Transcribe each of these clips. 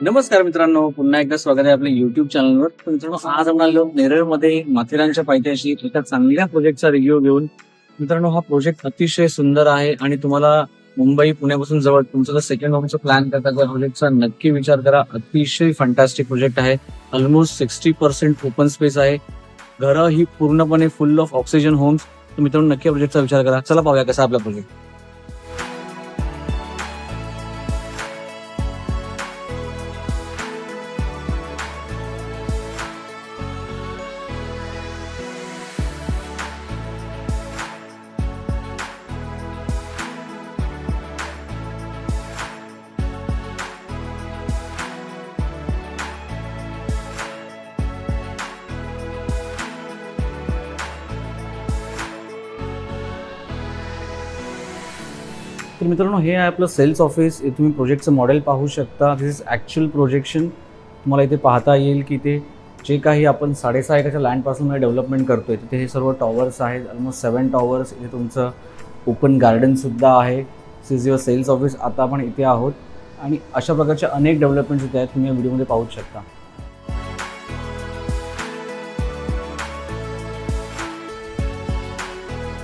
नमस्कार मित्रांनो, पुन्हा एकदा स्वागत आहे आपल्या युट्यूब चॅनलवर. तर मित्रांनो, आज आपण आलो नेरळमध्ये माथेरानच्या पायथ्याशी एका चांगल्या प्रोजेक्टचा रिव्ह्यू घेऊन. मित्रांनो, हा प्रोजेक्ट अतिशय सुंदर आहे आणि तुम्हाला मुंबई पुण्यापासून जवळ तुमचं जर सेकंड होमचं प्लॅन करता त्या प्रोजेक्टचा नक्की विचार करा. अतिशय फंटॅस्टिक प्रोजेक्ट आहे. ऑलमोस्ट 60% ओपन स्पेस आहे. घरं ही पूर्णपणे फुल ऑफ ऑक्सिजन होम्स. तर मित्रांनो, नक्की प्रोजेक्टचा विचार करा. चला पाहूया कसा आपला प्रोजेक्ट. तर मित्रांनो, हे आहे आपलं सेल्स ऑफिस. इथे तुम्ही प्रोजेक्टचं मॉडेल पाहू शकता. This is actual projection. तुम्हाला इथे पाहता येईल की ते जे काही आपण 6.5 एकरच्या लँडपासून डेव्हलपमेंट करतोय तिथे हे सर्व टॉवर्स आहेत. Almost 7 towers. इथे तुमचं ओपन गार्डनसुद्धा आहे. This is your sales office. आता आपण इथे आहोत आणि अशा प्रकारच्या अनेक डेव्हलपमेंट्स इथे आहेत. तुम्ही या व्हिडिओमध्ये पाहू शकता.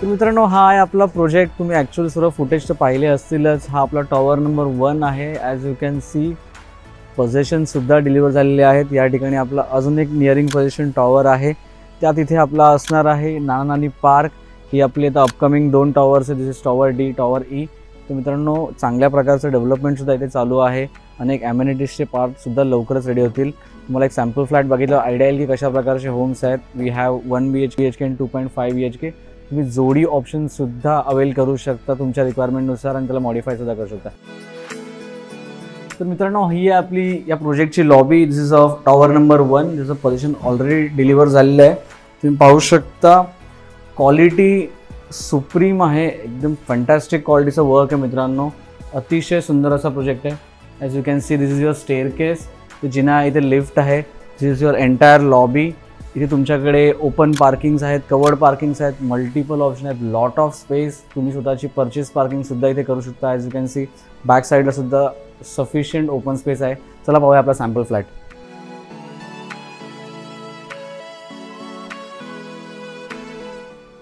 तर मित्रांनो, हा आहे आपला प्रोजेक्ट. तुम्ही ॲक्च्युअली सर्व फुटेज तर पाहिले असतीलच. हा आपला टॉवर नंबर 1 आहे. ॲज यू कॅन सी पोझिशनसुद्धा डिलिव्हर झालेले आहेत. या ठिकाणी आपला अजून एक नियरिंग पोझिशन टॉवर आहे. त्यात इथे आपला असणार आहे नाना नानी पार्क. ही आपली आता अपकमिंग 2 टॉवर्स आहे. This is tower D, tower E. तर मित्रांनो, चांगल्या प्रकारचं डेव्हलपमेंटसुद्धा इथे चालू आहे. अनेक ॲम्युनिटीजचे पार्कसुद्धा लवकरच रेडी होतील. तुम्हाला एक सॅम्पल फ्लॅट बघितलं आयडिया येईल की कशा प्रकारचे होम्स आहेत. We have 1 BHK and 2.5 BHK. तुम्ही जोडी ऑप्शनसुद्धा अवेल करू शकता तुमच्या रिक्वायरमेंटनुसार आणि त्याला मॉडिफायसुद्धा करू शकता. तर मित्रांनो, ही आहे आपली या प्रोजेक्टची lobby. This is of tower number 1. ज्याचं पोझिशन ऑलरेडी डिलिव्हर झालेलं आहे. तुम्ही पाहू शकता. क्वालिटी सुप्रीम आहे. एकदम फंटॅस्टिक क्वालिटीचं वर्क आहे मित्रांनो. अतिशय सुंदर असा प्रोजेक्ट आहे. As you can see, this is your staircase. जिना इथे लिफ्ट आहे. This is your entire lobby. इथे तुमच्याकडे ओपन पार्किंग्स आहेत, कवर्ड पार्किंग्स आहेत, मल्टिपल ऑप्शन आहेत, लॉट ऑफ स्पेस. तुम्ही स्वतःची परचेस पार्किंगसुद्धा इथे करू शकता. As you can see, back साईडला सुद्धा सफिशियंट ओपन स्पेस आहे. चला पाहूया आपला सॅम्पल फ्लॅट.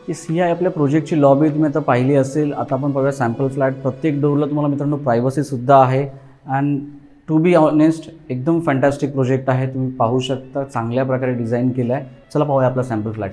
ही आहे आपल्या प्रोजेक्टची लॉबी. तुम्ही आता पाहिली असेल. आता आपण पाहूया सॅम्पल फ्लॅट. प्रत्येक डोरला तुम्हाला मित्रांनो प्रायव्हसीसुद्धा आहे. अँड टू बी ऑनेस्ट, एकदम फॅन्टॅस्टिक प्रोजेक्ट आहे. तुम्ही पाहू शकता चांगल्या प्रकारे डिझाईन केलं आहे. चला पाहूया आपला सॅम्पल फ्लॅट.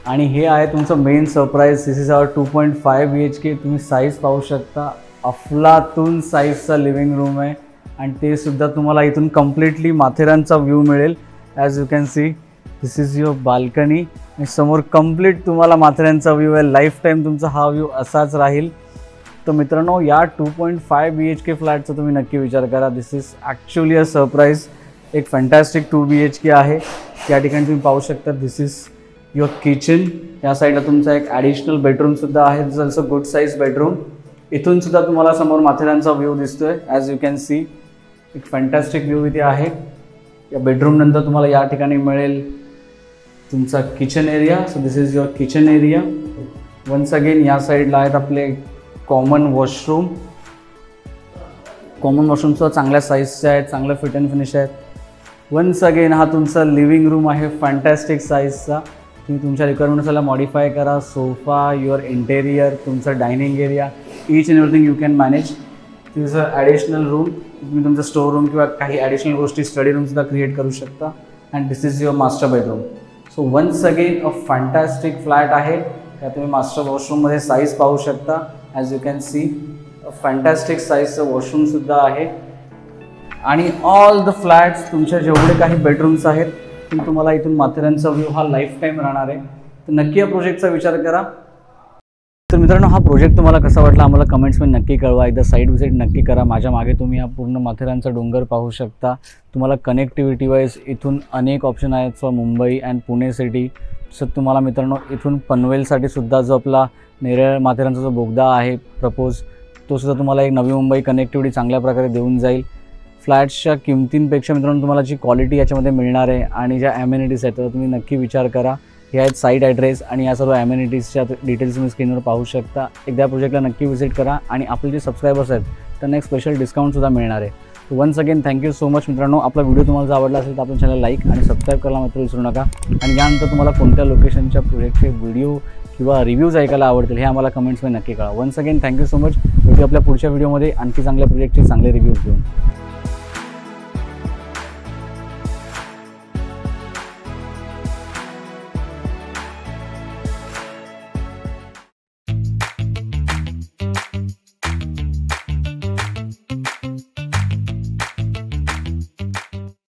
आणि हे आहे तुमचं main surprise. This is our 2.5 BHK. तुम्ही साईज पाहू शकता. अफलातून साईजचा लिव्हिंग रूम आहे आणि ते सुद्धा तुम्हाला इथून कम्प्लिटली माथेरानचा व्ह्यू मिळेल. As you can see, this is your balcony आणि समोर कम्प्लीट तुम्हाला माथेरानचा व्ह्यू आहे. लाईफ टाईम तुमचा हा व्ह्यू असाच राहील. तर मित्रांनो, या 2.5 BHK फ्लॅटचा तुम्ही नक्की विचार करा. This is actually a surprise. एक फॅन्टॅस्टिक 2 BHK आहे. या ठिकाणी तुम्ही पाहू शकता. This is your kitchen. या साईडला तुमचा एक ॲडिशनल बेडरूमसुद्धा आहे. This also good size bedroom. इथून सुद्धा तुम्हाला समोर माथेरानचा व्ह्यू दिसतोय. ॲज यू कॅन सी, एक फॅन्टॅस्टिक व्ह्यू इथे आहे. या बेडरूम नंतर तुम्हाला या ठिकाणी मिळेल तुमचा kitchen area. So this is your kitchen area. Once again या साईडला आहेत आपले कॉमन वॉशरूम. कॉमन वॉशरूमसुद्धा चांगल्या साईजचे आहेत, चांगलं फिट अँड फिनिश आहेत. वन्स अगेन हा तुमचा लिव्हिंग रूम आहे फॅन्टॅस्टिक साईजचा. तुम्ही तुमच्या रिक्वायरमेंटला मॉडिफाय करा. सोफा, युअर इंटेरियर, तुमचा dining area, each and everything you can manage. This is a additional room. तुम्ही तुमचं स्टोर रूम किंवा काही ॲडिशनल गोष्टी स्टडी रूमसुद्धा क्रिएट करू शकता. And this is your master bedroom. So once again a fantastic flat आहे. त्यात तुम्ही मास्टर वॉशरूममध्ये साईज पाहू शकता. As you can see, a fantastic साईजचं वॉशरूमसुद्धा आहे. आणि ऑल द फ्लॅट्स, तुमच्या जेवढे काही बेडरूम्स आहेत तुम्हाला इथून माथेरानचा व्ह्यू हा लाईफ टाईम राहणार आहे. तर नक्की या प्रोजेक्टचा विचार करा. तर मित्रांनो, हा प्रोजेक्ट तुम्हाला कसा वाटला आम्हाला कमेंट्समध्ये नक्की कळवा. एकदा साईट व्हिजिट नक्की करा. माझ्या मागे तुम्ही हा पूर्ण माथेरानचा डोंगर पाहू शकता. तुम्हाला कनेक्टिव्हिटी वाईज इथून अनेक ऑप्शन आहेत for Mumbai and Pune city. So तुम्हाला मित्रांनो इथून पनवेलसाठी सुद्धा जो आपला नेरळ माथेरानचा जो बोगदा आहे प्रपोज, तो सुद्धा तुम्हाला एक नवी मुंबई कनेक्टिव्हिटी चांगल्या प्रकारे देऊन जाईल. फ्लॅट्सच्या किमतींपेक्षा मित्रांनो तुम्हाला जी क्वालिटी याच्यामध्ये मिळणार आहे आणि ज्या ॲम्युनिटीज आहेत तर तुम्ही नक्की विचार करा. हे आहेत साईट ॲड्रेस आणि या सर्व ॲम्युनिटीजच्या डिटेल्स तुम्ही स्क्रीनवर पाहू शकता. एकदा प्रोजेक्टला नक्की व्हिजिट करा आणि आपले जे सबस्क्रायबर्स आहेत त्यांना एक स्पेशल डिस्काउंटसुद्धा मिळणार आहे. Once again thank you so much मित्रांनो. आपला व्हिडिओ तुम्हाला जर आवडला असेल तर आपल्या चॅनल लाईक आणि सबस्क्राईब करायला मात्र विसरू नका. आणि यानंतर तुम्हाला कोणत्या लोकेशनच्या प्रोजेक्टचे व्हिडिओ किंवा रिव्ह्यूज ऐकायला आवडतील हे आम्हाला कमेंट्समध्ये नक्की कळवा. Once again thank you so much. भेटू आपल्या पुढच्या व्हिडिओमध्ये आणखी चांगल्या प्रोजेक्टचे चांगले रिव्ह्यूज घेऊन.